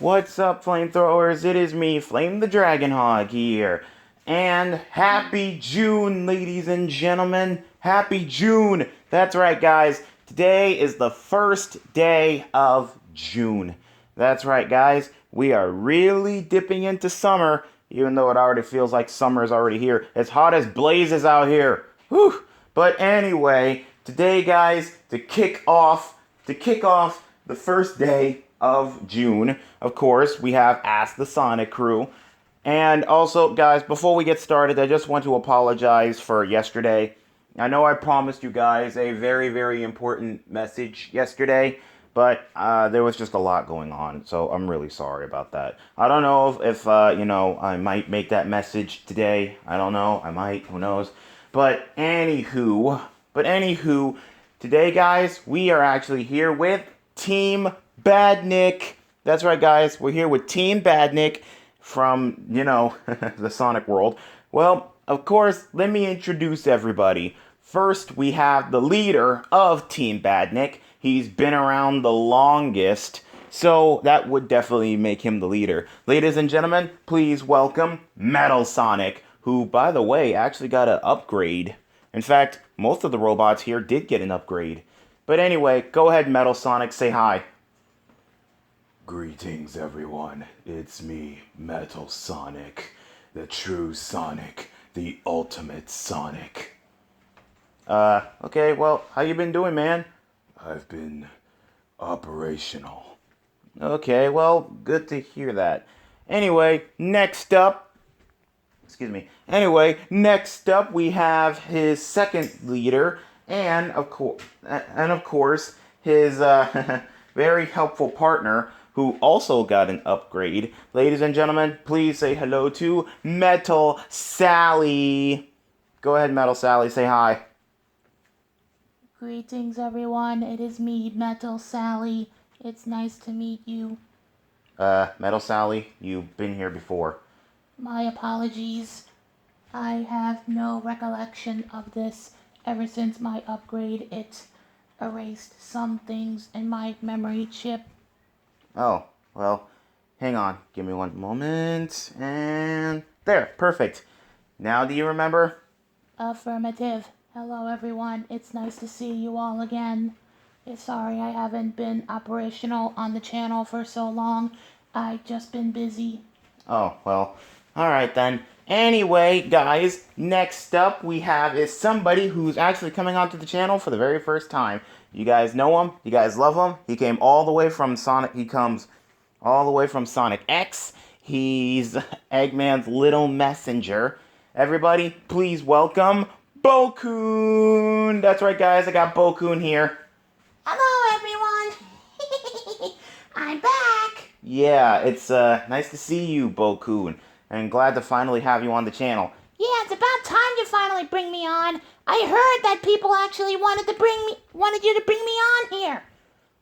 What's up, flamethrowers? It is me, Flame the Dragon Hog here. And happy June, ladies and gentlemen. Happy June. That's right, guys. Today is the first day of June. That's right, guys. We are really dipping into summer, even though it already feels like summer is already here. It's hot as blazes out here. Whew. But anyway, today, guys, to kick off the first day of June, of course, we have Ask the Sonic Crew. And also, guys, before we get started, I just want to apologize for yesterday. I know I promised you guys a very, very important message yesterday, but there was just a lot going on, so I'm really sorry about that. I don't know if I might make that message today. I don't know. I might. Who knows? But anywho, today, guys, we are actually here with Team Badnik. That's right, guys. We're here with Team Badnik from, the Sonic world. Well, of course, let me introduce everybody. First, we have the leader of Team Badnik. He's been around the longest, so that would definitely make him the leader. Ladies and gentlemen, please welcome Metal Sonic, who, by the way, actually got an upgrade. In fact, most of the robots here did get an upgrade. But anyway, go ahead, Metal Sonic, say hi. Greetings, everyone. It's me, Metal Sonic, the true Sonic, the ultimate Sonic. Okay, well, how you been doing, man? I've been operational. Okay, well, good to hear that. Anyway, next up, we have his second leader, and of course, his very helpful partner, who also got an upgrade. Ladies and gentlemen, please say hello to Metal Sally. Go ahead, Metal Sally, say hi. Greetings, everyone. It is me, Metal Sally. It's nice to meet you. Metal Sally, you've been here before. My apologies. I have no recollection of this. Ever since my upgrade, it erased some things in my memory chip. Oh, well, hang on. Give me one moment. And there, perfect. Now do you remember? Affirmative. Hello, everyone. It's nice to see you all again. Sorry I haven't been operational on the channel for so long. I've just been busy. Oh, well, alright then. Anyway, guys, next up we have is somebody who's actually coming onto the channel for the very first time. You guys know him. You guys love him. He came all the way from Sonic. He comes all the way from Sonic X. He's Eggman's little messenger. Everybody, please welcome Bokoon. That's right, guys. I got Bokoon here. Hello, everyone. I'm back. Yeah, it's nice to see you, Bokoon, and glad to finally have you on the channel. Yeah, it's about time you finally bring me on. I heard that people actually wanted you to bring me on here.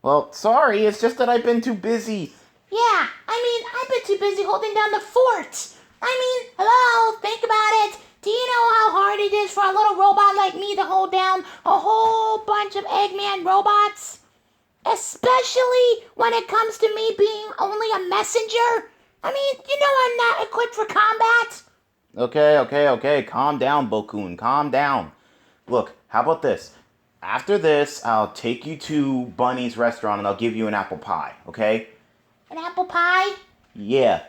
Well, sorry, it's just that I've been too busy. Yeah, I've been too busy holding down the fort. Hello, think about it. Do you know how hard it is for a little robot like me to hold down a whole bunch of Eggman robots? Especially when it comes to me being only a messenger. I'm not equipped for combat. Okay, calm down, Bokoon, calm down. Look, how about this? After this, I'll take you to Bunny's restaurant and I'll give you an apple pie, okay? An apple pie? Yeah.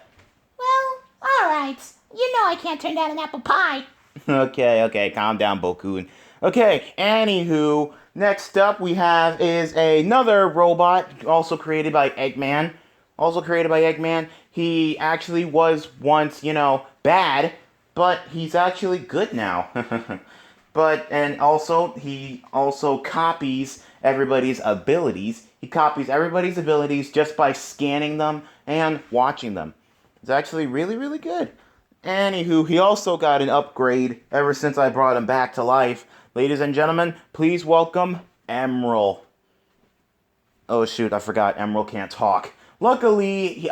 Well, alright. You know I can't turn down an apple pie. Okay, calm down, Bokoon. Okay, anywho, next up we have is another robot, also created by Eggman. He actually was once, bad, but he's actually good now. He also copies everybody's abilities. He copies everybody's abilities just by scanning them and watching them. It's actually really, really good. Anywho, he also got an upgrade ever since I brought him back to life. Ladies and gentlemen, please welcome Emerald. Oh shoot, I forgot Emerald can't talk. Luckily,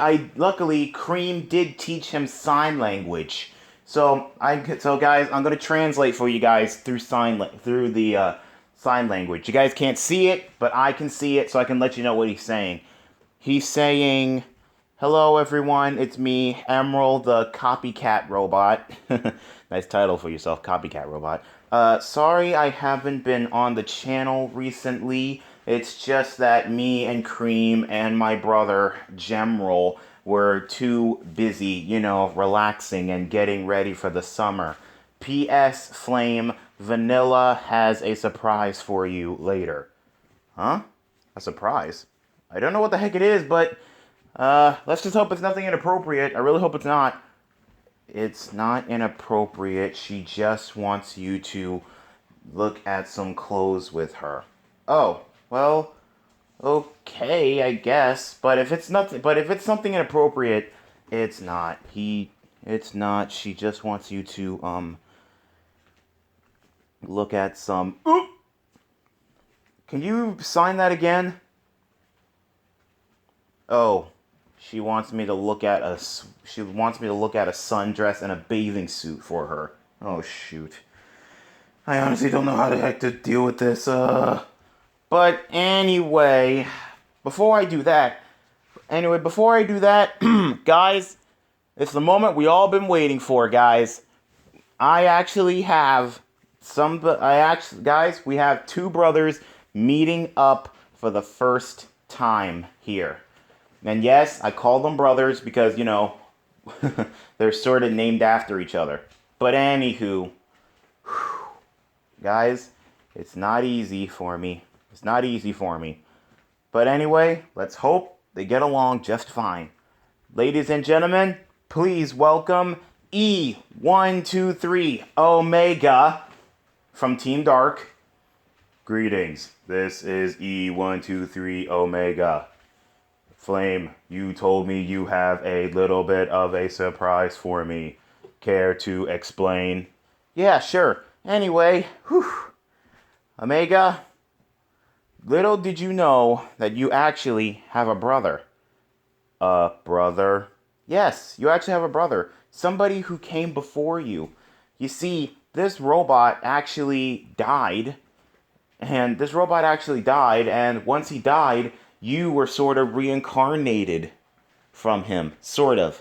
Cream did teach him sign language. So guys, I'm gonna translate for you guys through the sign language. You guys can't see it, but I can see it, so I can let you know what he's saying. He's saying, Hello, everyone. It's me, Emerald, the copycat robot. Nice title for yourself, copycat robot. Sorry I haven't been on the channel recently. It's just that me and Cream and my brother, Gemroll, were too busy, relaxing and getting ready for the summer. P.S. Flame, Vanilla has a surprise for you later. Huh? A surprise? I don't know what the heck it is, but let's just hope it's nothing inappropriate. I really hope it's not. It's not inappropriate. She just wants you to look at some clothes with her. Oh, well, okay, I guess. But if it's something inappropriate, it's not. It's not. She just wants you to look at some. Oop! Can you sign that again? Oh. She wants me to look at a sundress and a bathing suit for her. Oh shoot. I honestly don't know how the heck to deal with this. But anyway, before I do that, guys, it's the moment we all been waiting for, guys. Guys, we have two brothers meeting up for the first time here. And yes, I call them brothers because, they're sort of named after each other. But anywho, guys, it's not easy for me. But anyway, let's hope they get along just fine. Ladies and gentlemen, please welcome E123 Omega from Team Dark. Greetings, this is E123 Omega. Flame, you told me you have a little bit of a surprise for me. Care to explain? Yeah, sure. Anyway, Omega, little did you know that you actually have a brother. A brother? Yes, you actually have a brother. Somebody who came before you. You see, this robot actually died. And once he died, you were sort of reincarnated from him, sort of.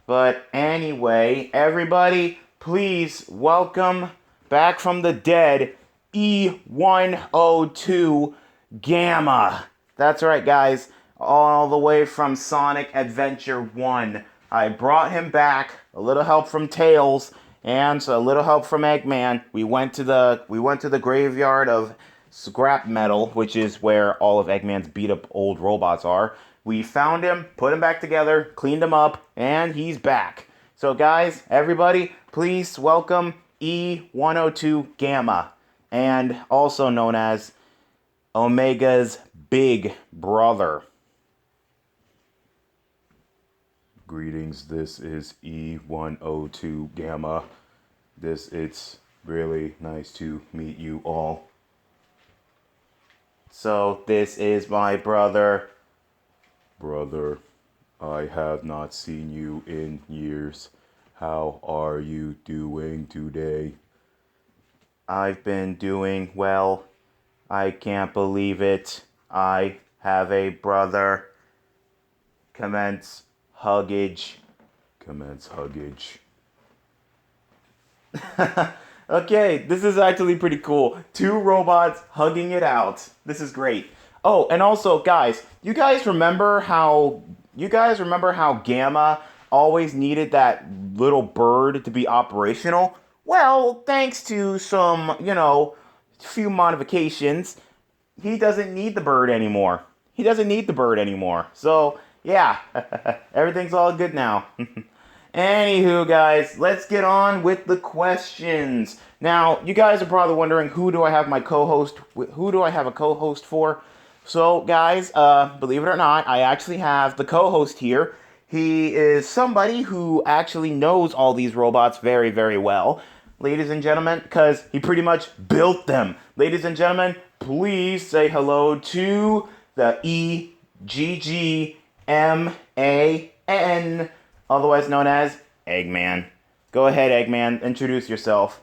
But anyway, everybody, please welcome back from the dead, E102 Gamma. That's right, guys. All the way from Sonic Adventure 1. I brought him back, a little help from Tails, and a little help from Eggman. We went to the graveyard of scrap metal, which is where all of Eggman's beat up old robots are. We found him, put him back together, cleaned him up, and he's back. So guys, everybody, please welcome E102 Gamma, and also known as Omega's big brother. Greetings, this is E102 Gamma. It's really nice to meet you all. So this is my brother. Brother, I have not seen you in years. How are you doing today? I've been doing well. I can't believe it. I have a brother. Commence huggage. Okay, this is actually pretty cool. Two robots hugging it out. This is great. Oh, and also, guys, you guys remember how Gamma always needed that little bird to be operational? Well, thanks to some, few modifications, he doesn't need the bird anymore. So, yeah, everything's all good now. Anywho, guys, let's get on with the questions. Now, you guys are probably wondering, who do I have a co-host for? So, guys, believe it or not, I actually have the co-host here. He is somebody who actually knows all these robots very, very well. Ladies and gentlemen, because he pretty much built them. Ladies and gentlemen, please say hello to the EGGMAN, otherwise known as Eggman. Go ahead, Eggman. Introduce yourself.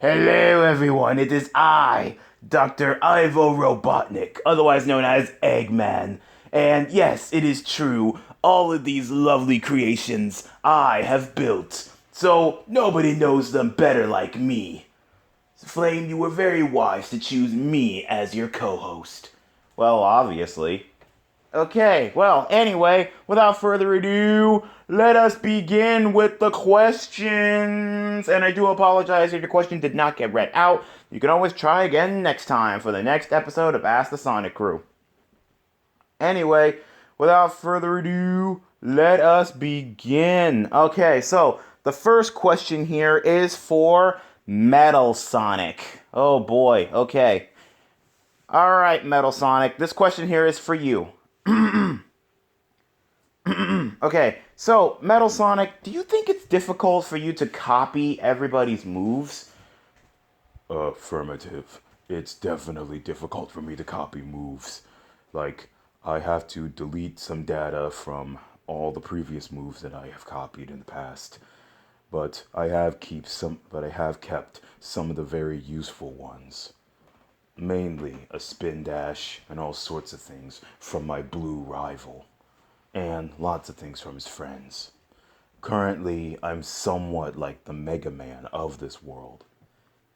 Hello, everyone. It is I, Dr. Ivo Robotnik, otherwise known as Eggman. And yes, it is true. All of these lovely creations I have built. So nobody knows them better like me. Flame, you were very wise to choose me as your co-host. Well, obviously. Okay, well, anyway, without further ado, let us begin with the questions. And I do apologize if your question did not get read out. You can always try again next time for the next episode of Ask the Sonic Crew. Anyway, without further ado, let us begin. Okay, so the first question here is for Metal Sonic. Oh boy, okay. Alright, Metal Sonic, this question here is for you. Okay, so Metal Sonic, do you think it's difficult for you to copy everybody's moves? Affirmative. It's definitely difficult for me to copy moves. Like, I have to delete some data from all the previous moves that I have copied in the past. But I have kept some of the very useful ones. Mainly a spin dash and all sorts of things from my blue rival. And lots of things from his friends. Currently, I'm somewhat like the Mega Man of this world.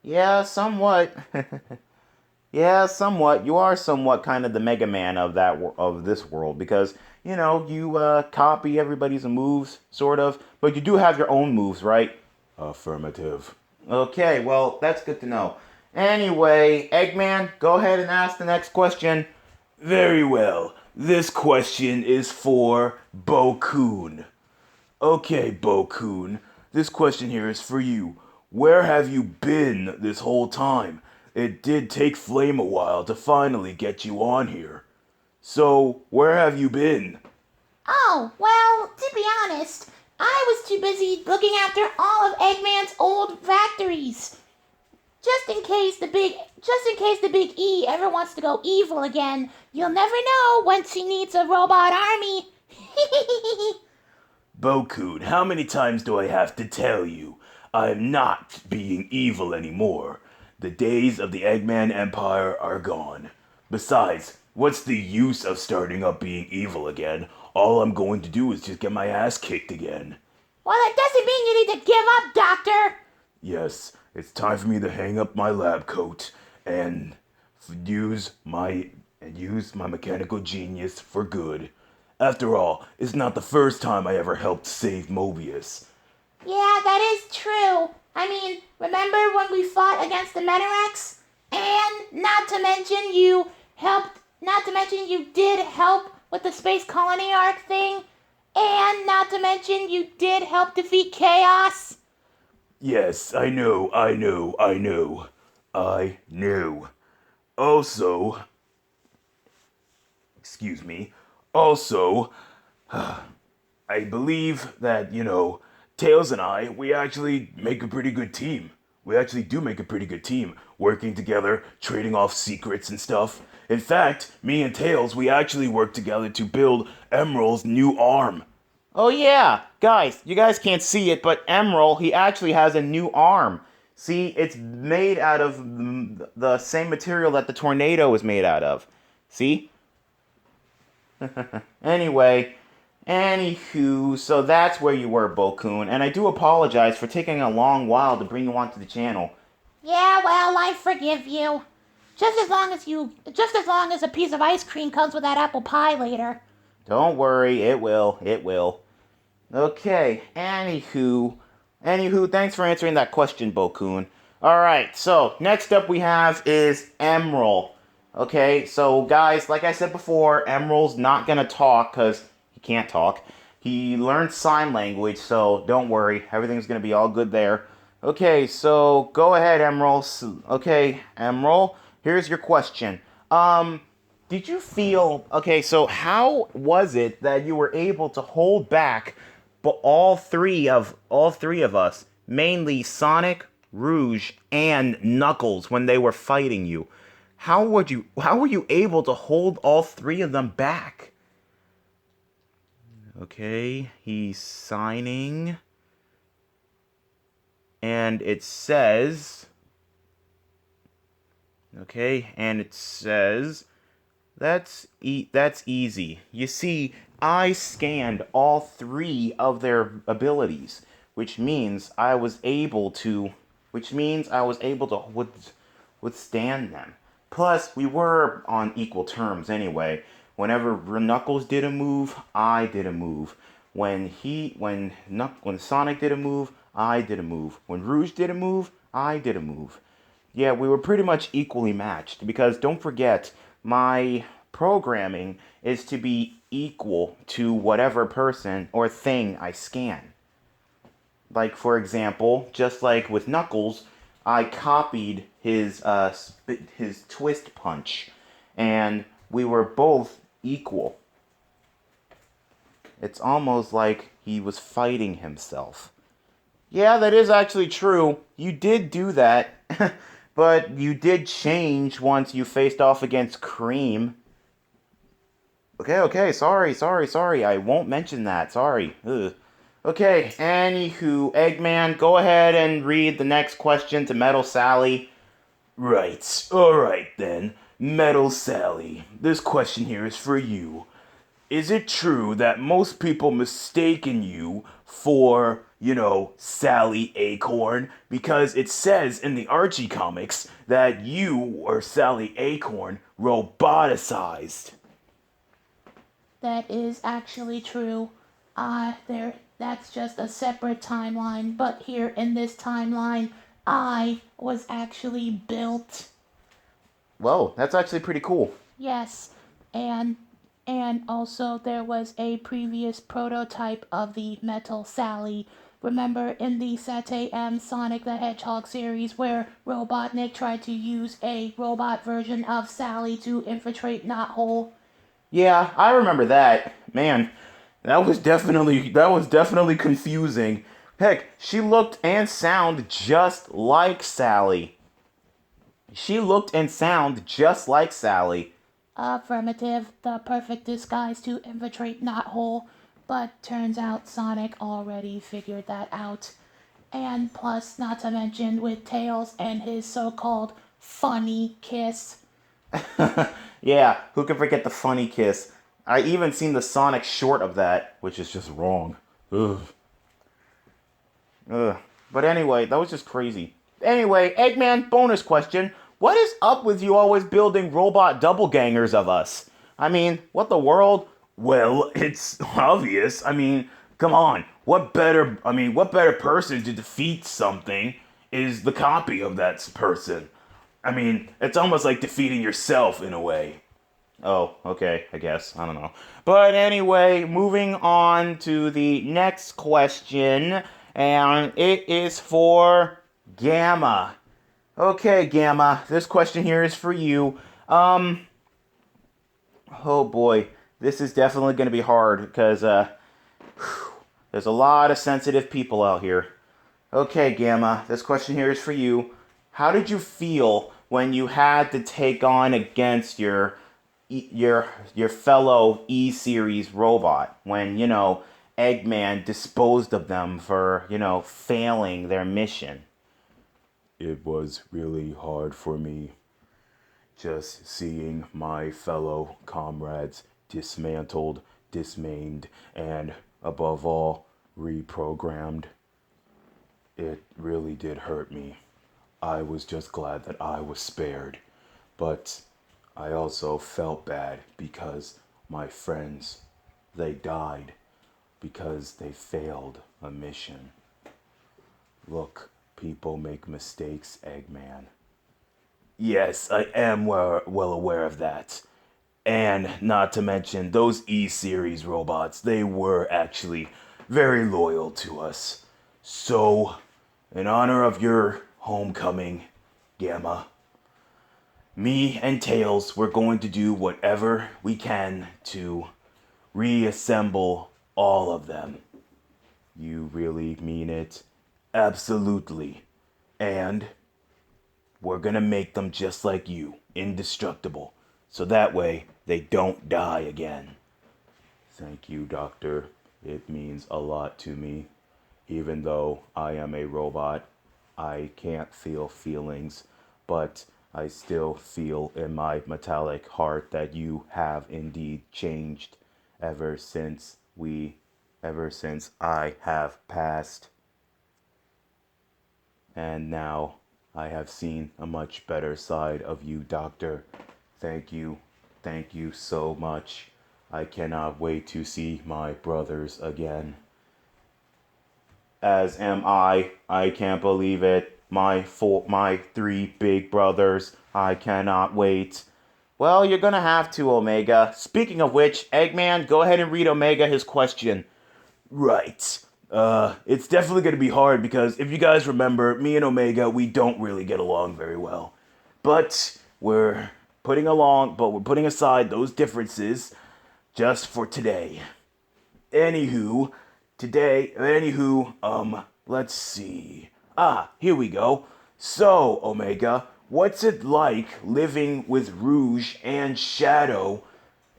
Yeah, somewhat. Yeah, somewhat. You are somewhat kind of the Mega Man of of this world because you copy everybody's moves, sort of, but you do have your own moves, right? Affirmative. Okay, well that's good to know. Anyway, Eggman, go ahead and ask the next question. Very well. This question is for Bo-kun. Okay, Bo-kun. This question here is for you. Where have you been this whole time? It did take Flame a while to finally get you on here. So, where have you been? Oh, well, to be honest, I was too busy looking after all of Eggman's old factories. Just in case the big E ever wants to go evil again, you'll never know once he needs a robot army. Bo-kun, how many times do I have to tell you? I'm not being evil anymore. The days of the Eggman Empire are gone. Besides, what's the use of starting up being evil again? All I'm going to do is just get my ass kicked again. Well, that doesn't mean you need to give up, Doctor. Yes, it's time for me to hang up my lab coat and use my mechanical genius for good. After all, it's not the first time I ever helped save Mobius. Yeah, that is true. I mean, remember when we fought against the Metarex? And not to mention you did help with the space colony arc thing? And not to mention you did help defeat Chaos? Yes, I know. Also, excuse me, also, I believe that, Tails and I, we actually make a pretty good team. We actually do make a pretty good team, working together, trading off secrets and stuff. In fact, me and Tails, we actually worked together to build Emerald's new arm. Oh yeah, guys, you guys can't see it, but Emerald, he actually has a new arm. See, it's made out of the same material that the tornado is made out of. See? Anyway, anywho, so that's where you were, Bo-kun, and I do apologize for taking a long while to bring you onto the channel. Yeah, well, I forgive you. Just as long as a piece of ice cream comes with that apple pie later. Don't worry, it will. Okay, anywho, thanks for answering that question, Bo-kun. Alright, so next up we have is Emerald. Okay, so guys, like I said before, Emerald's not gonna talk because he can't talk. He learned sign language, so don't worry, everything's gonna be all good there. Okay, so go ahead, Emerald. Okay, Emerald, here's your question. Did you feel, okay, so how was it that you were able to hold back but all three of us, mainly Sonic, Rouge, and Knuckles when they were fighting you? How were you able to hold all three of them back? Okay, he's signing. And it says That's easy. You see, I scanned all three of their abilities, which means I was able to, withstand them. Plus, we were on equal terms anyway. Whenever Knuckles did a move, I did a move. When Sonic did a move, I did a move. When Rouge did a move, I did a move. Yeah, we were pretty much equally matched because don't forget, my programming is to be equal to whatever person or thing I scan. Like, for example, just like with Knuckles, I copied his twist punch, and we were both equal. It's almost like he was fighting himself. Yeah, that is actually true. You did do that. But you did change once you faced off against Cream. Okay, sorry. I won't mention that. Sorry. Ugh. Okay, anywho, Eggman, go ahead and read the next question to Metal Sally. Right, alright then. Metal Sally, this question here is for you. Is it true that most people mistaken you for, Sally Acorn? Because it says in the Archie comics that you were Sally Acorn roboticized. That is actually true. That's just a separate timeline, but here in this timeline, I was actually built. Whoa, that's actually pretty cool. Yes, and and also there was a previous prototype of the Metal Sally. Remember in the Sate M Sonic the Hedgehog series where Robotnik tried to use a robot version of Sally to infiltrate Knothole? Yeah, I remember that. Man, that was definitely confusing. Heck, she looked and sounded just like Sally. She looked and sounded just like Sally. Affirmative, the perfect disguise to infiltrate Knothole. But turns out Sonic already figured that out. And plus, not to mention with Tails and his so-called funny kiss. Yeah, who can forget the funny kiss? I even seen the Sonic short of that, which is just wrong. Ugh. Ugh. But anyway, that was just crazy. Anyway, Eggman, bonus question. What is up with you always building robot doppelgangers of us? I mean, what the world? Well, it's obvious. Come on. What better person to defeat something is the copy of that person? It's almost like defeating yourself in a way. Oh, okay, I guess. I don't know. But anyway, moving on to the next question, and it is for Gamma. Okay, Gamma, this question here is for you. Oh boy, this is definitely going to be hard because there's a lot of sensitive people out here. Okay, Gamma, this question here is for you. How did you feel when you had to take on against your fellow E-series robot when, Eggman disposed of them for, failing their mission? It was really hard for me just seeing my fellow comrades dismantled, dismayed, and above all, reprogrammed. It really did hurt me. I was just glad that I was spared. But I also felt bad because my friends, they died because they failed a mission. Look, people make mistakes, Eggman. Yes, I am well aware of that. And not to mention, those E-Series robots, they were actually very loyal to us. So, in honor of your homecoming, Gamma, me and Tails, we're going to do whatever we can to reassemble all of them. You really mean it? Absolutely. And we're gonna make them just like you, indestructible, so that way they don't die again. Thank you, Doctor. It means a lot to me. Even though I am a robot, I can't feel feelings, but I still feel in my metallic heart that you have indeed changed ever since I have passed. And now I have seen a much better side of you, Doctor. Thank you. Thank you so much. I cannot wait to see my brothers again. As am I. I can't believe it. My three big brothers. I cannot wait. Well, you're gonna have to, Omega. Speaking of which, Eggman, go ahead and read Omega his question. Right. It's definitely gonna be hard because if you guys remember, me and Omega, we don't really get along very well. But we're putting aside those differences just for today. Let's see. Here we go. So, Omega, what's it like living with Rouge and Shadow,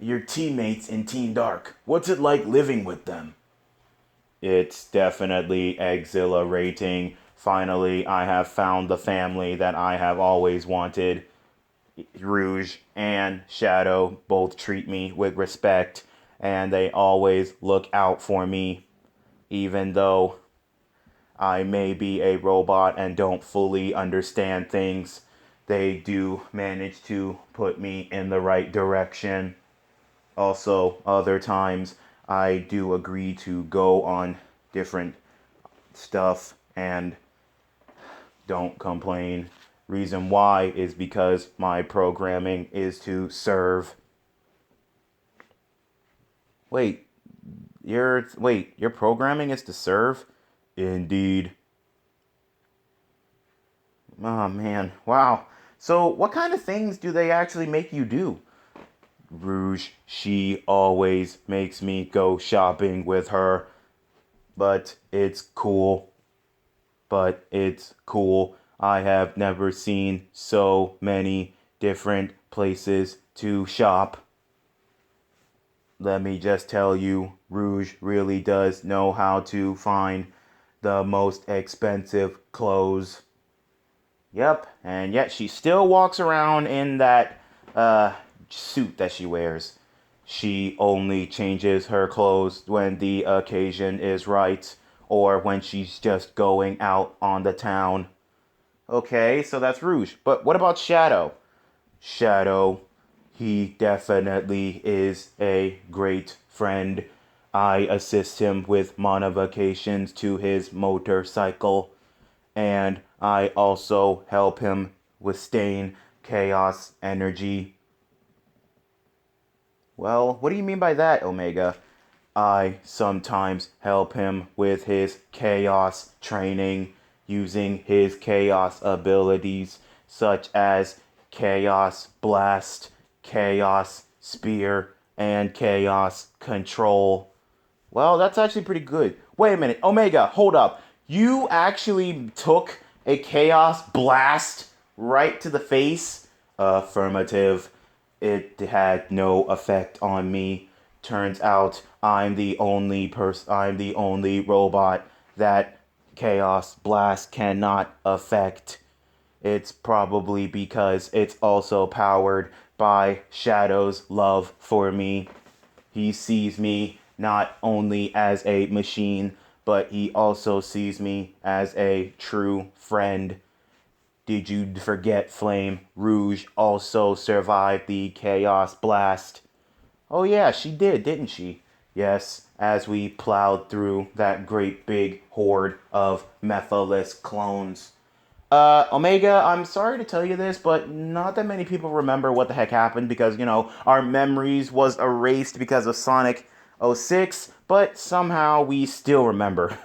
your teammates in Team Dark? What's it like living with them? It's definitely exhilarating. Finally, I have found the family that I have always wanted. Rouge and Shadow both treat me with respect, and they always look out for me, even though I may be a robot and don't fully understand things. They do manage to put me in the right direction. Also, other times I do agree to go on different stuff and don't complain. Reason why is because my programming is to serve. Your programming is to serve? Indeed. Oh man, wow. So what kind of things do they actually make you do? Rouge, she always makes me go shopping with her. But it's cool. I have never seen so many different places to shop. Let me just tell you, Rouge really does know how to find the most expensive clothes. Yep, and yet she still walks around in that suit that she wears. She only changes her clothes when the occasion is right or when she's just going out on the town. Okay, so that's Rouge. But what about Shadow? Shadow, he definitely is a great friend. I assist him with modifications to his motorcycle, and I also help him withstand chaos energy. Well, what do you mean by that, Omega? I sometimes help him with his chaos training using his chaos abilities such as Chaos Blast, Chaos Spear, and Chaos Control. Well, that's actually pretty good. Wait a minute, Omega, hold up. You actually took a Chaos Blast right to the face? Affirmative. It had no effect on me. Turns out I'm the only robot that Chaos Blast cannot affect. It's probably because it's also powered by Shadow's love for me. He sees me not only as a machine, but he also sees me as a true friend. Did you forget, Flame? Rouge also survived the Chaos Blast. Oh yeah, she did, didn't she? Yes, as we plowed through that great big horde of Mephalus clones. Omega, I'm sorry to tell you this, but not that many people remember what the heck happened because, our memories was erased because of Sonic 06, but somehow we still remember.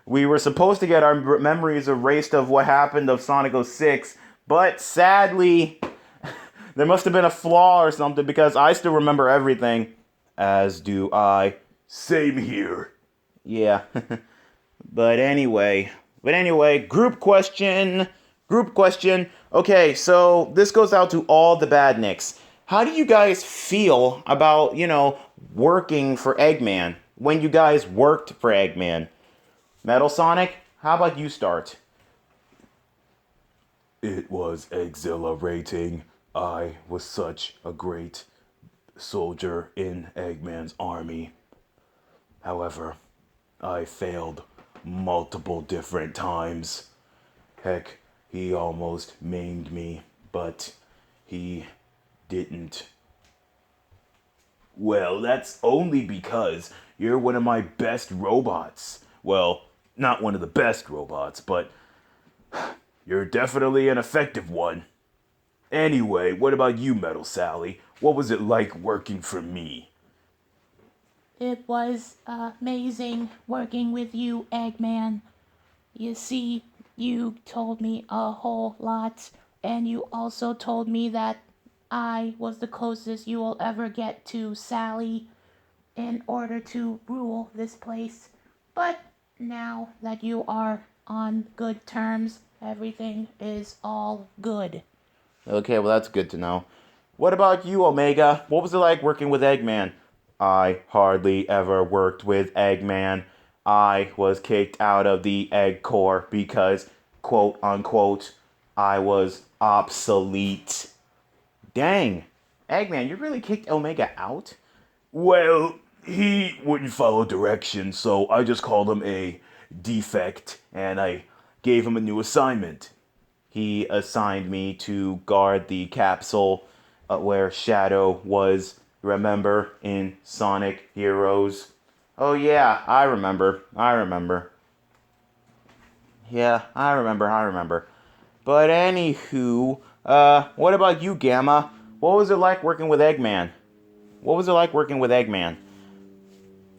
We were supposed to get our memories erased of what happened of Sonic 06, but sadly, there must have been a flaw or something because I still remember everything. As do I. Same here. Yeah. But anyway, group question. Okay, so this goes out to all the Badniks. How do you guys feel about, working for Eggman? When you guys worked for Eggman? Metal Sonic, how about you start? It was exhilarating. I was such a great soldier in Eggman's army. However, I failed multiple different times. Heck, he almost maimed me, but he didn't. Well, that's only because you're one of my best robots. Well, not one of the best robots, but you're definitely an effective one. Anyway, what about you, Metal Sally? What was it like working for me? It was amazing working with you, Eggman. You see, you told me a whole lot, and you also told me that I was the closest you will ever get to Sally in order to rule this place. But now that you are on good terms, everything is all good. Okay, well, that's good to know. What about you, Omega? What was it like working with Eggman? I hardly ever worked with Eggman. I was kicked out of the Egg Corps because, quote unquote, I was obsolete. Dang. Eggman, you really kicked Omega out? Well, he wouldn't follow directions, so I just called him a defect and I gave him a new assignment. He assigned me to guard the capsule where Shadow was, remember, in Sonic Heroes. Oh, yeah, I remember. Yeah, I remember. But anywho, what about you, Gamma? What was it like working with Eggman?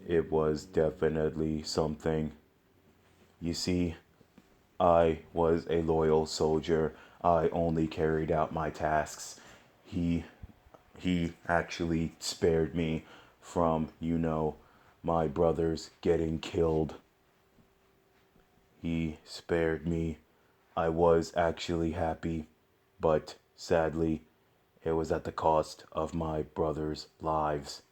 It was definitely something. You see, I was a loyal soldier. I only carried out my tasks. He he actually spared me from, my brothers getting killed. He spared me. I was actually happy, but sadly, it was at the cost of my brothers' lives.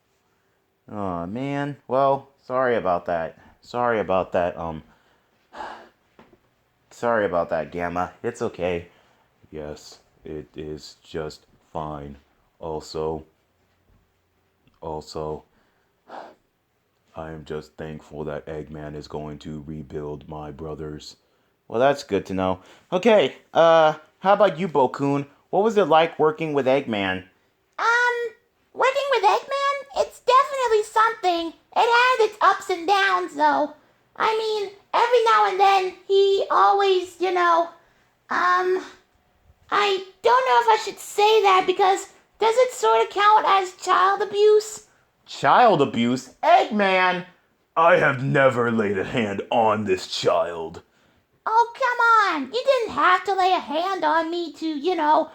Oh, man. Well, sorry about that. Sorry about that, Gamma. It's okay. Yes, it is just fine. Also, also, I am just thankful that Eggman is going to rebuild my brothers. Well, that's good to know. Okay, how about you, Bokun? What was it like working with Eggman? Working with Eggman, it's definitely something. It has its ups and downs, though. I mean, every now and then, he always, I don't know if I should say that because does it sort of count as child abuse? Child abuse? Eggman! I have never laid a hand on this child. Oh, come on. You didn't have to lay a hand on me to,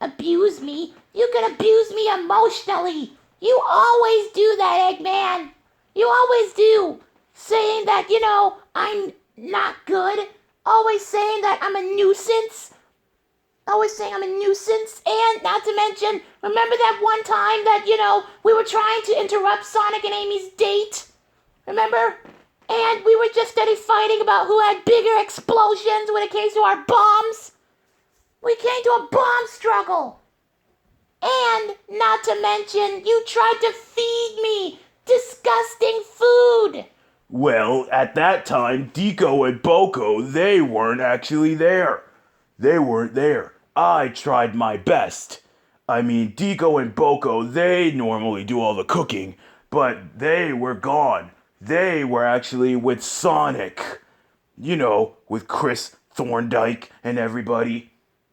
abuse me. You can abuse me emotionally. You always do that, Eggman. You always do. Saying that, I'm not good. Always saying that I'm a nuisance. Always saying I'm a nuisance. And not to mention, remember that one time that, we were trying to interrupt Sonic and Amy's date? Remember? And we were just steady fighting about who had bigger explosions when it came to our bombs. We came to a bomb struggle. And not to mention, you tried to feed me disgusting food. Well, at that time, Deco and Boko, they weren't actually there. They weren't there. I tried my best. I mean, Deco and Boko, they normally do all the cooking, but they were gone. They were actually with Sonic. With Chris Thorndike and everybody.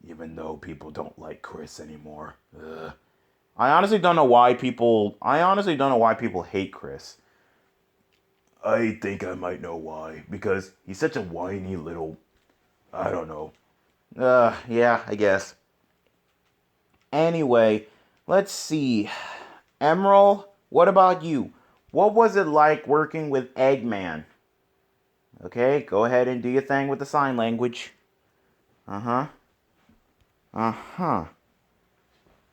Even though people don't like Chris anymore. Ugh. I honestly don't know why people hate Chris. I think I might know why. Because he's such a whiny little... I don't know. Yeah, I guess. Anyway, let's see. Emerald, what about you? What was it like working with Eggman? Okay, go ahead and do your thing with the sign language. Uh-huh.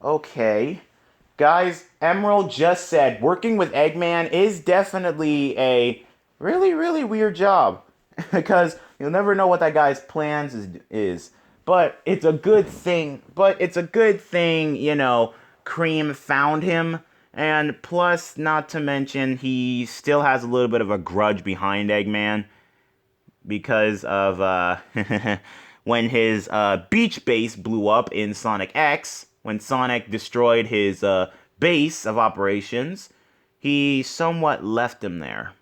Okay. Guys, Emerald just said working with Eggman is definitely a really, really weird job. Because you'll never know what that guy's plans is. But it's a good thing. Cream found him. And plus, not to mention, he still has a little bit of a grudge behind Eggman because of when his beach base blew up in Sonic X, when Sonic destroyed his base of operations, he somewhat left him there.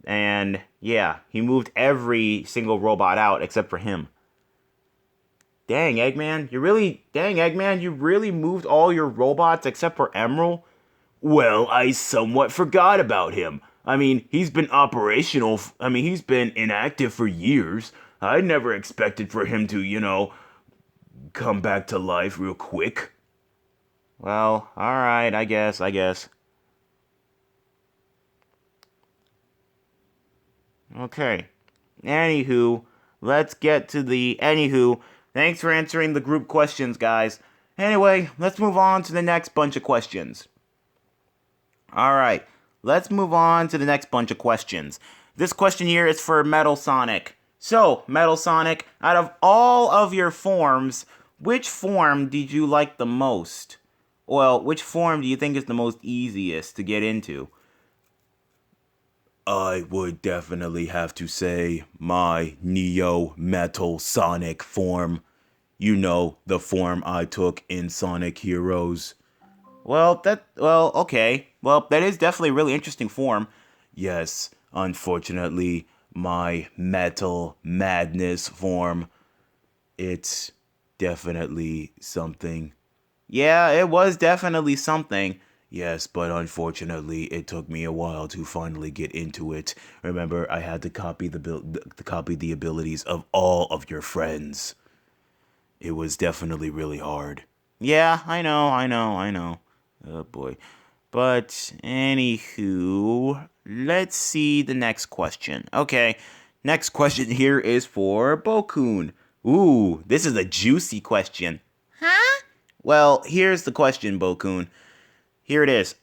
And yeah, he moved every single robot out except for him. Dang, Eggman, you really moved all your robots except for Emerald? Well, I somewhat forgot about him. I mean, he's been inactive for years. I never expected for him to, come back to life real quick. Well, alright, I guess. Okay. Anywho, thanks for answering the group questions, guys. Anyway, let's move on to the next bunch of questions. Alright, let's move on to the next bunch of questions. This question here is for Metal Sonic. So, Metal Sonic, out of all of your forms, which form did you like the most? Well, which form do you think is the most easiest to get into? I would definitely have to say my Neo Metal Sonic form. You know, the form I took in Sonic Heroes. Okay. Well, that is definitely a really interesting form. Yes, unfortunately, my Metal Madness form, it's definitely something. Yeah, it was definitely something. Yes, but unfortunately, it took me a while to finally get into it. Remember, I had to copy the abilities of all of your friends. It was definitely really hard. Yeah, I know. Oh boy. But anywho, let's see the next question. Okay, next question here is for Bokun. Ooh, this is a juicy question. Huh? Well, here's the question, Bokun. Here it is.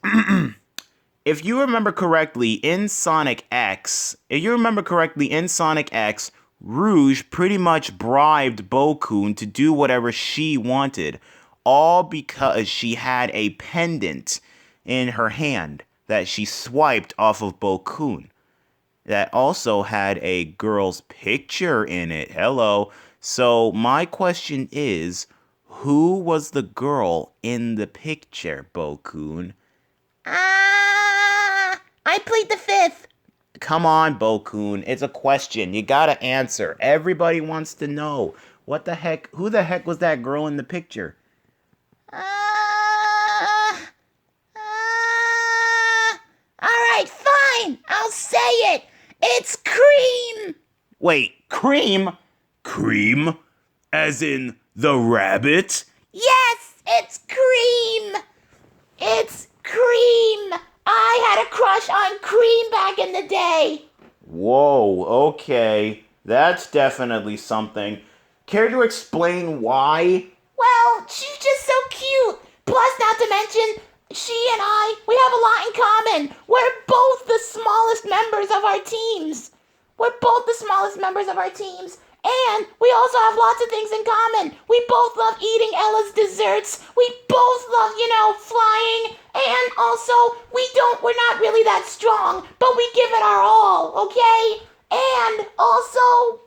If you remember correctly, in Sonic X, Rouge pretty much bribed Bokun to do whatever she wanted, all because she had a pendant in her hand that she swiped off of Bokun that also had a girl's picture in it. Hello. So my question is, who was the girl in the picture, Bokun? I plead the fifth. Come on, Bokun. It's a question. You gotta answer. Everybody wants to know. What the heck? Who the heck was that girl in the picture? Alright, fine. I'll say it. It's Cream. Wait, Cream? Cream? As in the rabbit? Yes, it's Cream. It's Cream. I had a crush on Cream back in the day. Whoa, okay. That's definitely something. Care to explain why? Well, she's just so cute. Plus, not to mention, she and we have a lot in common. We're both the smallest members of our teams. And we also have lots of things in common. We both love eating Ella's desserts. We both love, flying. And also, we're not really that strong, but we give it our all, okay? And also,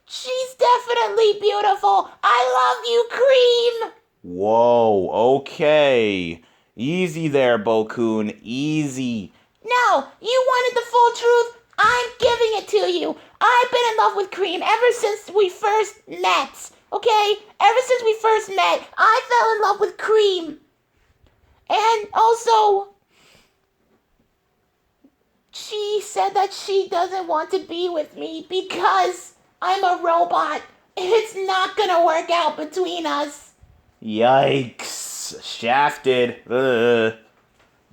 she's definitely beautiful. I love you, Cream. Whoa, okay. Easy there, Bokun. Easy. No, you wanted the full truth. I'm giving it to you. I've been in love with Cream ever since we first met. Okay? Ever since we first met, I fell in love with Cream. And also, she said that she doesn't want to be with me because I'm a robot. It's not gonna work out between us. Yikes. Shafted.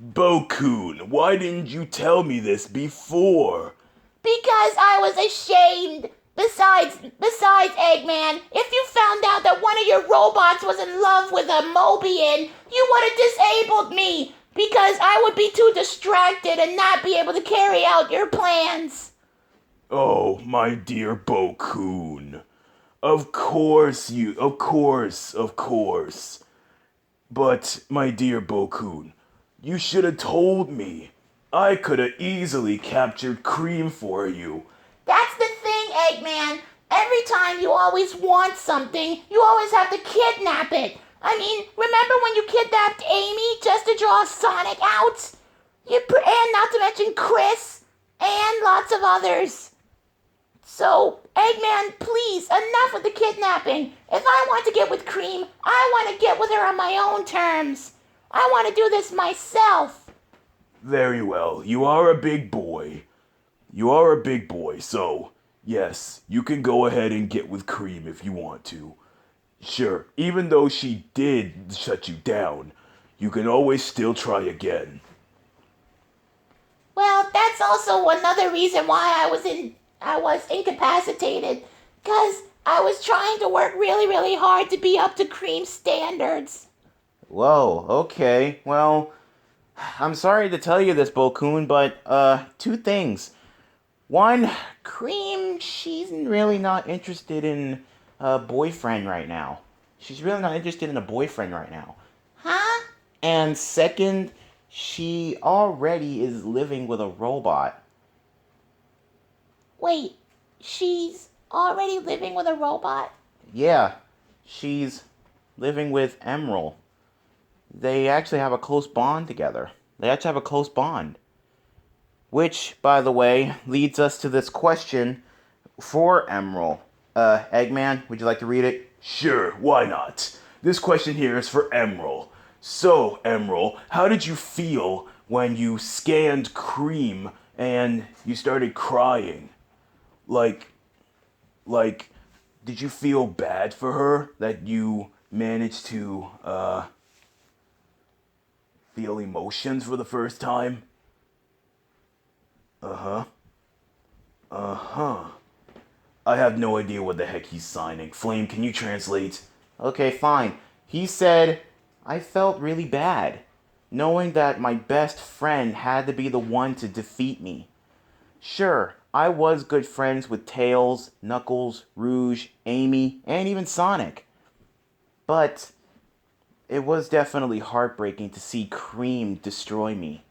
Bokun, why didn't you tell me this before? Because I was ashamed. Besides, Eggman, if you found out that one of your robots was in love with a Mobian, you would have disabled me because I would be too distracted and not be able to carry out your plans. Oh, my dear Bo-kun. Of course. But, my dear Bo-kun, you should have told me. I could have easily captured Cream for you. That's the thing, Eggman. Every time you always want something, you always have to kidnap it. I mean, remember when you kidnapped Amy just to draw Sonic out? And not to mention Chris and lots of others. So, Eggman, please, enough with the kidnapping. If I want to get with Cream, I want to get with her on my own terms. I want to do this myself. Very well, you are a big boy. You are a big boy, so, yes, you can go ahead and get with Cream if you want to. Sure, even though she did shut you down, you can always still try again. Well, that's also another reason why I was incapacitated, because I was trying to work really, really hard to be up to Cream's standards. Whoa, okay. Well, I'm sorry to tell you this, Bo-kun, but, two things. One, Cream, she's really not interested in a boyfriend right now. She's really not interested in a boyfriend right now. Huh? And second, she already is living with a robot. Wait, she's already living with a robot? Yeah, she's living with Emerald. They actually have a close bond together. They actually have a close bond. Which, by the way, leads us to this question for Emerald. Eggman, would you like to read it? Sure, why not? This question here is for Emerald. So, Emerald, how did you feel when you scanned Cream and you started crying? Like, did you feel bad for her that you managed to, feel emotions for the first time? Uh-huh. Uh-huh. I have no idea what the heck he's signing. Flame, can you translate? Okay, fine. He said, I felt really bad, knowing that my best friend had to be the one to defeat me. Sure, I was good friends with Tails, Knuckles, Rouge, Amy, and even Sonic. But it was definitely heartbreaking to see Cream destroy me.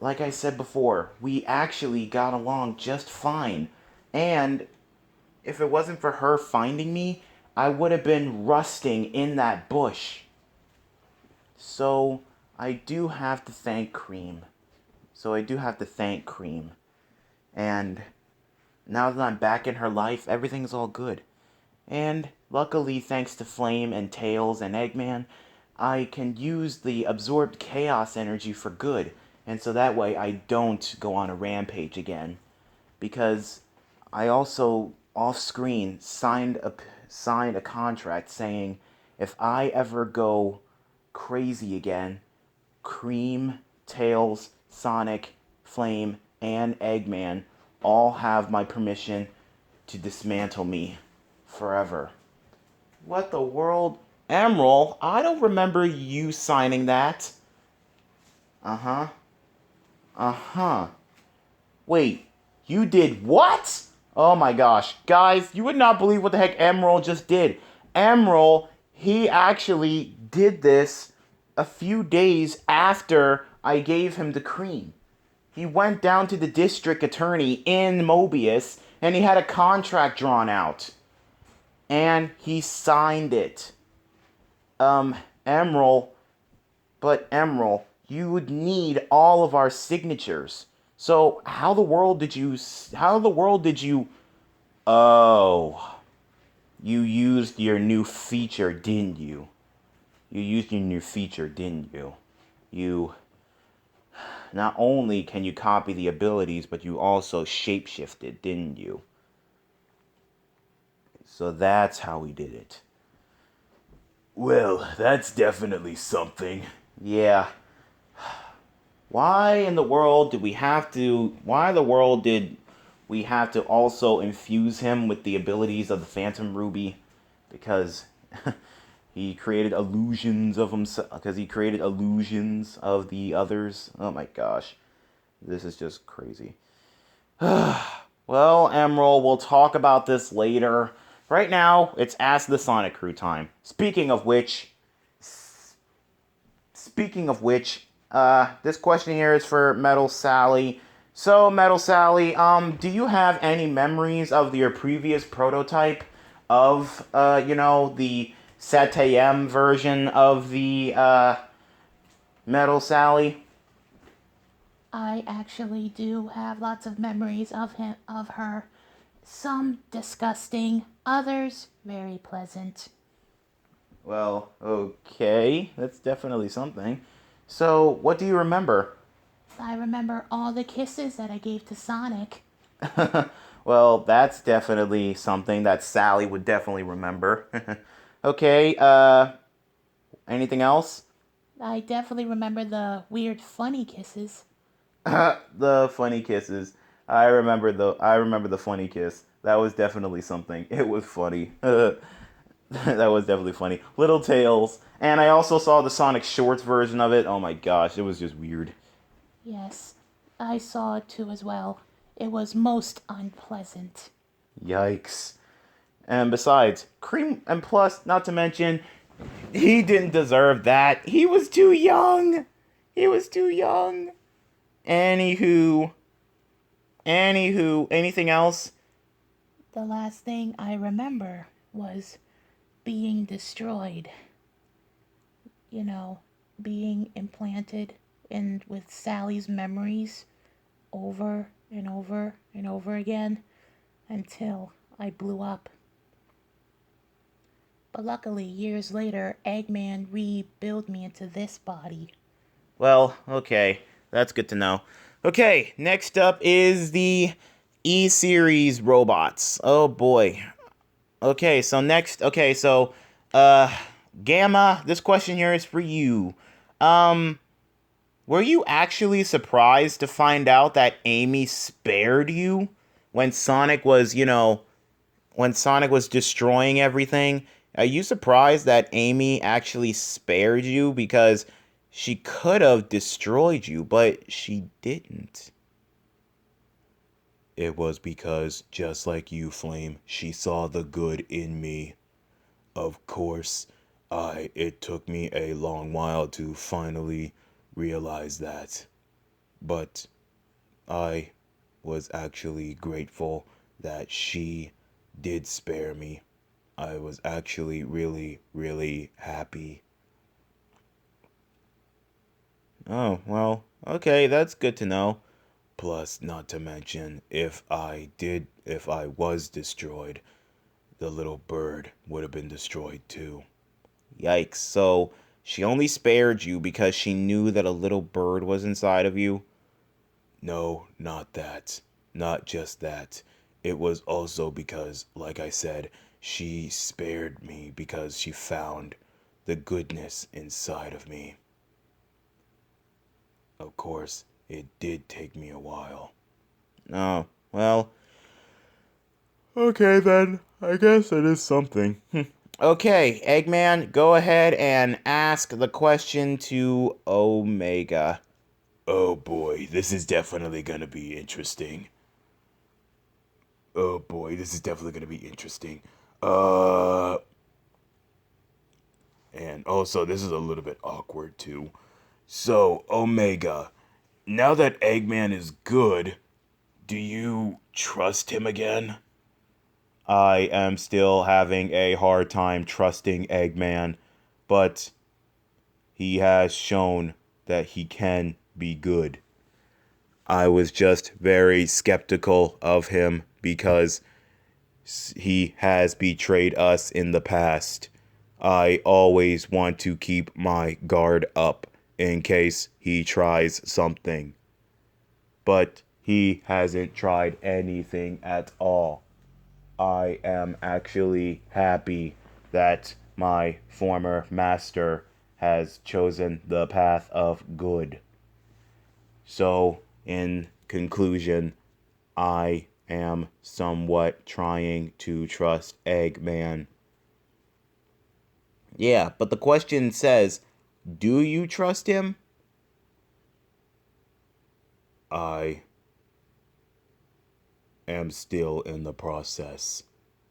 Like I said before, we actually got along just fine. And if it wasn't for her finding me, I would have been rusting in that bush. So I do have to thank Cream. And now that I'm back in her life, everything's all good. And luckily, thanks to Flame and Tails and Eggman, I can use the absorbed chaos energy for good. And so that way I don't go on a rampage again. Because I also, off screen, signed a contract saying if I ever go crazy again, Cream, Tails, Sonic, Flame, and Eggman all have my permission to dismantle me forever. What the world? Emerald, I don't remember you signing that. Uh-huh. Uh-huh. Wait, you did what? Oh my gosh. Guys, you would not believe what the heck Emerald just did. Emerald, he actually did this a few days after I gave him the cream. He went down to the district attorney in Mobius and he had a contract drawn out. And he signed it. Emerald, Emerald, you would need all of our signatures. So how the world did you, oh, you used your new feature, didn't you? You used your new feature, didn't you? You, not only can you copy the abilities, but you also shapeshifted, didn't you? So that's how we did it. Well, that's definitely something. Yeah. Why in the world did we have to... Why in the world did we have to also infuse him with the abilities of the Phantom Ruby? Because he created illusions of himself. Because he created illusions of the others. Oh my gosh. This is just crazy. Well, Emerald, we'll talk about this later. Right now, it's Ask the Sonic Crew time. Speaking of which, this question here is for Metal Sally. So, Metal Sally, do you have any memories of your previous prototype of, the Satayem version of the, Metal Sally? I actually do have lots of memories of her. Some disgusting, others very pleasant. Well, okay, that's definitely something. So, what do you remember? I remember all the kisses that I gave to Sonic. Well, that's definitely something that Sally would definitely remember. Okay, anything else? I definitely remember the weird funny kisses. The funny kisses. I remember the funny kiss. That was definitely something. It was funny. That was definitely funny. Little Tails. And I also saw the Sonic Shorts version of it. Oh my gosh, it was just weird. Yes, I saw it too as well. It was most unpleasant. Yikes. And besides, Cream and plus, not to mention, he didn't deserve that. He was too young. He was too young. Anywho, anything else? The last thing I remember was being destroyed. You know, being implanted in with Sally's memories over and over and over again until I blew up. But luckily, years later, Eggman rebuilt me into this body. Well, okay. That's good to know. Okay, next up is the E series robots. Oh boy. Okay, so Gamma, this question here is for you. Um, were you actually surprised to find out that Amy spared you when Sonic was destroying everything? Are you surprised that Amy actually spared you because she could have destroyed you, but she didn't? It was because, just like you, Flame, she saw the good in me. Of course, it took me a long while to finally realize that. But I was actually grateful that she did spare me. I was actually really, really happy. Oh, well, okay, that's good to know. Plus, not to mention, if I was destroyed, the little bird would have been destroyed too. Yikes. So, she only spared you because she knew that a little bird was inside of you? No, not that. Not just that. It was also because, like I said, she spared me because she found the goodness inside of me. Of course, it did take me a while. Oh, well, okay then. I guess it is something. Okay, Eggman, go ahead and ask the question to Omega. Oh boy, this is definitely gonna be interesting. Oh boy, this is definitely gonna be interesting. Uh, and also, this is a little bit awkward too. So, Omega, now that Eggman is good, do you trust him again? I am still having a hard time trusting Eggman, but he has shown that he can be good. I was just very skeptical of him because he has betrayed us in the past. I always want to keep my guard up in case he tries something. But he hasn't tried anything at all. I am actually happy that my former master has chosen the path of good. So, in conclusion, I am somewhat trying to trust Eggman. Yeah, but the question says, do you trust him? I am still in the process.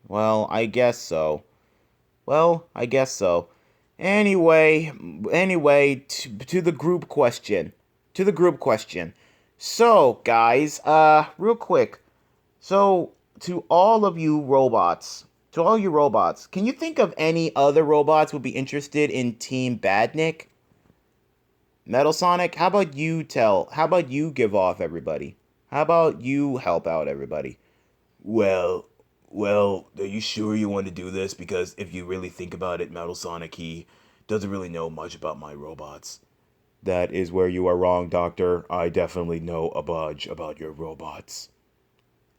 Well, I guess so. Well, I guess so. Anyway, to the group question. To the group question. So, guys, real quick. So, to all of you robots, to all you robots, can you think of any other robots who would be interested in Team Badnik? Metal Sonic, how about you tell? How about you give off everybody? How about you help out everybody? Well, well, are you sure you want to do this? Because if you really think about it, Metal Sonic, he doesn't really know much about my robots. That is where you are wrong, Doctor. I definitely know a bunch about your robots.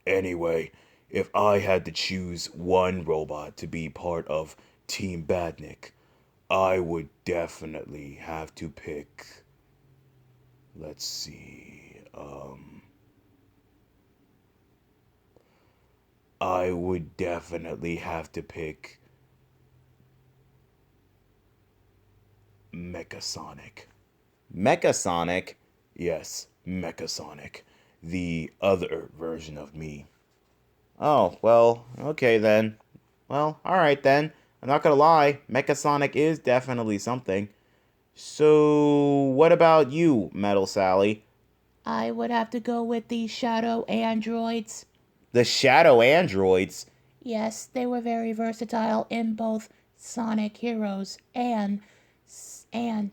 Anyway, if I had to choose one robot to be part of Team Badnik, I would definitely have to pick. Let's see. I would definitely have to pick Mechasonic. Mechasonic? Yes, Mechasonic. The other version of me. Oh, well, okay then. Well, alright then. I'm not gonna lie, Mechasonic is definitely something. So, what about you, Metal Sally? I would have to go with the shadow androids. The Shadow Androids? Yes, they were very versatile in both Sonic Heroes and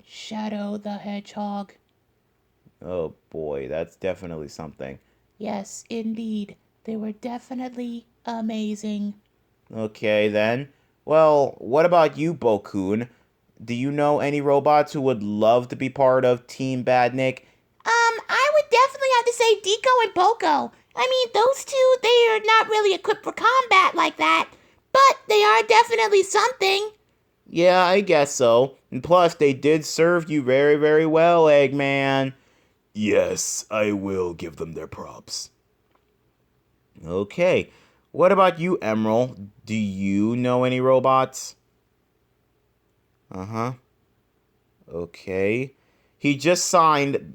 Shadow the Hedgehog. Oh boy, that's definitely something. Yes, indeed. They were definitely amazing. Okay then. Well, what about you, Bokun? Do you know any robots who would love to be part of Team Badnik? I would definitely have to say Deco and Boko. I mean, those two, they are not really equipped for combat like that, but they are definitely something. Yeah, I guess so. And plus, they did serve you very, very well, Eggman. Yes, I will give them their props. Okay. What about you, Emerald? Do you know any robots? Uh-huh. Okay. He just signed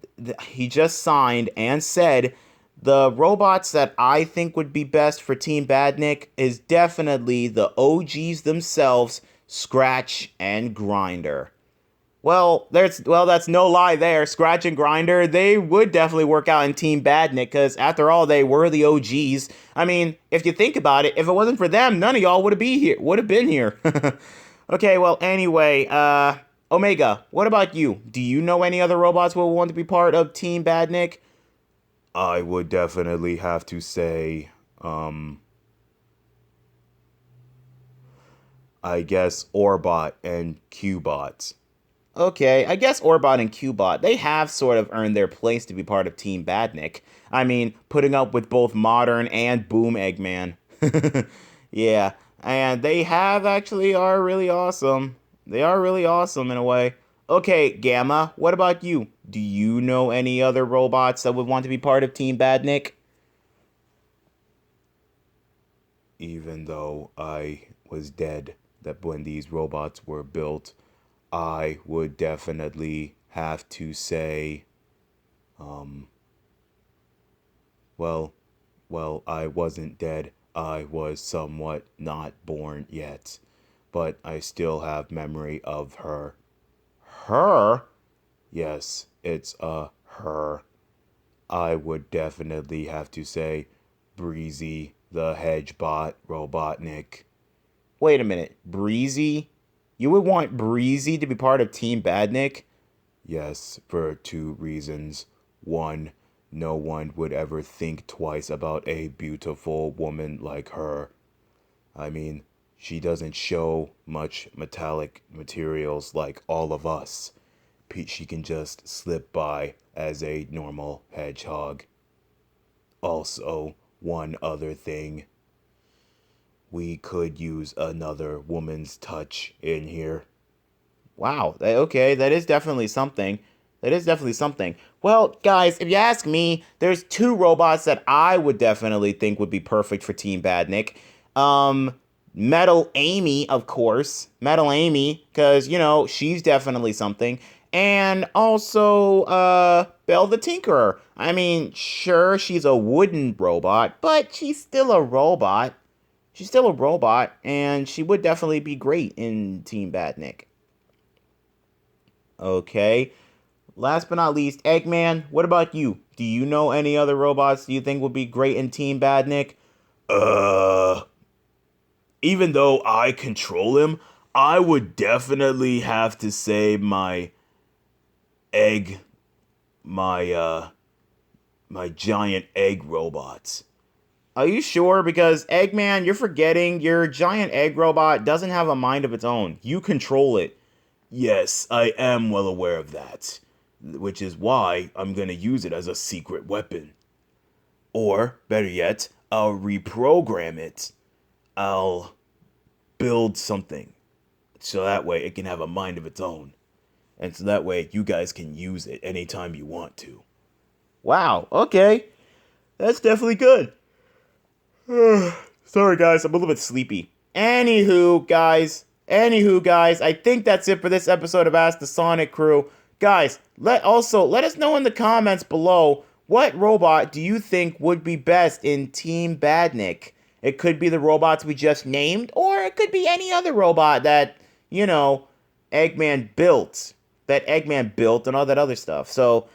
and said the robots that I think would be best for Team Badnik is definitely the OGs themselves, Scratch and Grinder. That's no lie there. Scratch and Grinder, they would definitely work out in Team Badnik because after all, they were the OGs. I mean, if you think about it, if it wasn't for them, none of y'all would have been here. Okay, well, anyway, Omega, what about you? Do you know any other robots who will want to be part of Team Badnik? I would definitely have to say, I guess Orbot and Qbot. Okay, I guess Orbot and Qbot, they have sort of earned their place to be part of Team Badnik. I mean, putting up with both Modern and Boom Eggman. Yeah, and they have actually are really awesome. They are really awesome in a way. Okay, Gamma, what about you? Do you know any other robots that would want to be part of Team Badnik? Even though I was dead, that when these robots were built, I would definitely have to say, well, well, I wasn't dead. I was somewhat not born yet, but I still have memory of her. Her? Yes, it's a her. I would definitely have to say Breezy the Hedgebot Robotnik. Wait a minute, Breezy? You would want Breezy to be part of Team Badnik? Yes, for two reasons. One, no one would ever think twice about a beautiful woman like her. I mean, she doesn't show much metallic materials like all of us. She can just slip by as a normal hedgehog. Also, one other thing. We could use another woman's touch in here. Wow, okay, that is definitely something. That is definitely something. Well, guys, if you ask me, there's two robots that I would definitely think would be perfect for Team Badnik. Um, Metal Amy, of course. Metal Amy, because, she's definitely something. And also, Belle the Tinkerer. I mean, sure, she's a wooden robot, but she's still a robot. She's still a robot, and she would definitely be great in Team Badnik. Okay. Last but not least, Eggman, what about you? Do you know any other robots you think would be great in Team Badnik? Even though I control him, I would definitely have to say my egg, my giant egg robots. Are you sure? Because, Eggman, you're forgetting your giant egg robot doesn't have a mind of its own. You control it. Yes, I am well aware of that, which is why I'm gonna use it as a secret weapon. Or, better yet, I'll reprogram it. I'll build something so that way it can have a mind of its own. And so that way you guys can use it anytime you want to. Wow, okay. That's definitely good. Sorry, guys, I'm a little bit sleepy. Anywho, guys, I think that's it for this episode of Ask the Sonic Crew. Guys, let us know in the comments below, what robot do you think would be best in Team Badnik? It could be the robots we just named, or it could be any other robot that, Eggman built. And all that other stuff. So,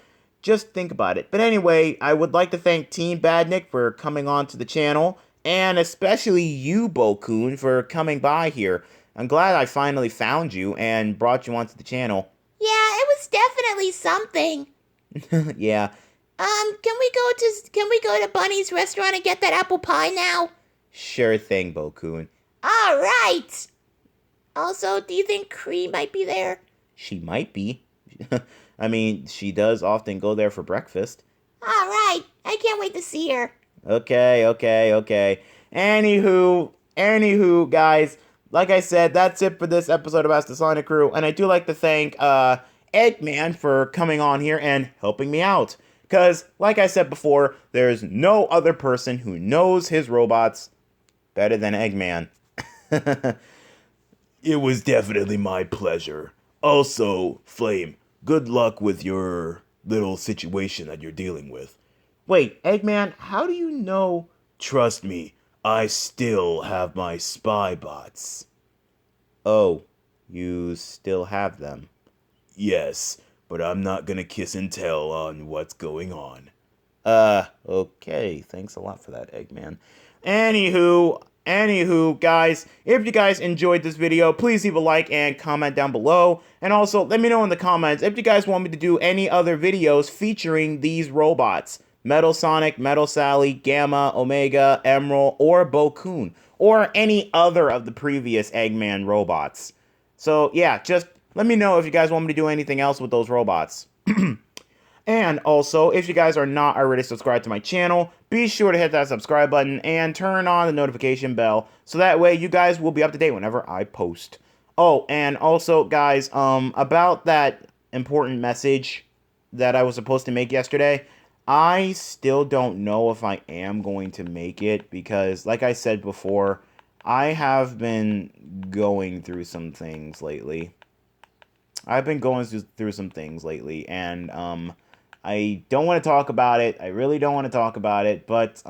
just think about it. But anyway, I would like to thank Team Badnik for coming on to the channel, and especially you, Bo-kun, for coming by here. I'm glad I finally found you and brought you onto the channel. Yeah, it was definitely something. Yeah. Can we go to Bunny's restaurant and get that apple pie now? Sure thing, Bo-kun. All right. Also, do you think Cree might be there? She might be. I mean, she does often go there for breakfast. All right. I can't wait to see her. Okay. Anywho, guys, like I said, that's it for this episode of Ask the Sonic Crew, and I do like to thank Eggman for coming on here and helping me out. Because, like I said before, there's no other person who knows his robots better than Eggman. It was definitely my pleasure. Also, Flame, good luck with your little situation that you're dealing with. Wait, Eggman, how do you know? Trust me, I still have my spy bots. Oh, you still have them? Yes, but I'm not gonna kiss and tell on what's going on. Okay. Thanks a lot for that, Eggman. Anywho, guys, if you guys enjoyed this video, please leave a like and comment down below. And also, let me know in the comments if you guys want me to do any other videos featuring these robots. Metal Sonic, Metal Sally, Gamma, Omega, Emerald, or Bo-kun. Or any other of the previous Eggman robots. So, yeah, just let me know if you guys want me to do anything else with those robots. And also, if you guys are not already subscribed to my channel, be sure to hit that subscribe button and turn on the notification bell, so that way you guys will be up to date whenever I post. Oh, and also, guys, about that important message that I was supposed to make yesterday, I still don't know if I am going to make it, because, like I said before, I have been going through some things lately. And, I don't want to talk about it. I really don't want to talk about it, but,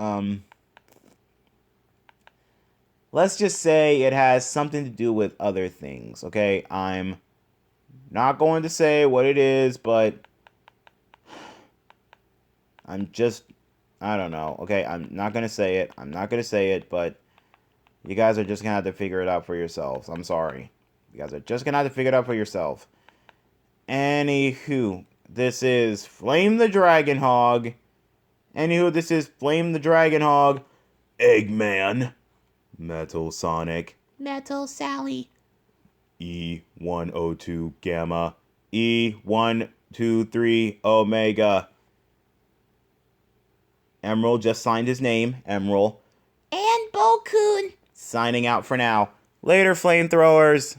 let's just say it has something to do with other things, okay? I'm not going to say what it is, but I don't know, okay? I'm not going to say it, but you guys are just going to have to figure it out for yourselves. I'm sorry. You guys are just going to have to figure it out for yourself. Anywho, this is Flame the Dragon Hog. Eggman. Metal Sonic. Metal Sally. E102 Gamma. E123 Omega. Emerald just signed his name. Emerald. And Bo-kun. Signing out for now. Later, flamethrowers.